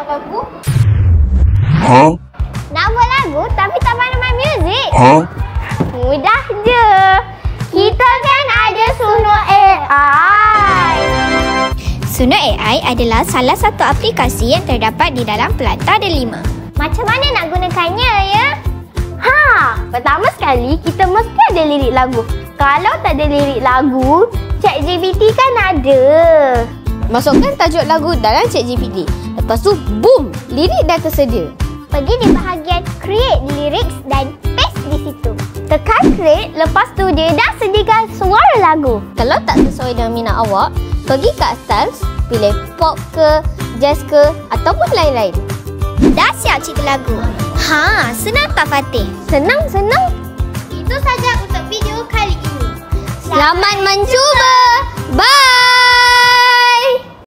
buat lagu? Nak buat lagu tapi tak pandai main muzik? Mudah je. Kita kan ada Suno AI. Suno AI adalah salah satu aplikasi yang terdapat di dalam Pelata Delima. Macam mana nak gunakannya ya? Pertama sekali kita mesti ada lirik lagu. Kalau tak ada lirik lagu, ChatGPT kan ada. Masukkan tajuk lagu dalam ChatGPT. Lepas tu, boom! Lirik dah tersedia. Pergi di bahagian Create Lyrics dan paste di situ. Tekan Create, lepas tu dia dah sediakan suara lagu. Kalau tak sesuai dengan minat awak, pergi kat Styles, pilih pop ke, jazz ke ataupun lain-lain. Dah siap cerita lagu? Senang tak Fatih? Senang. Itu saja untuk video kali ini. Selamat mencuba! Bye!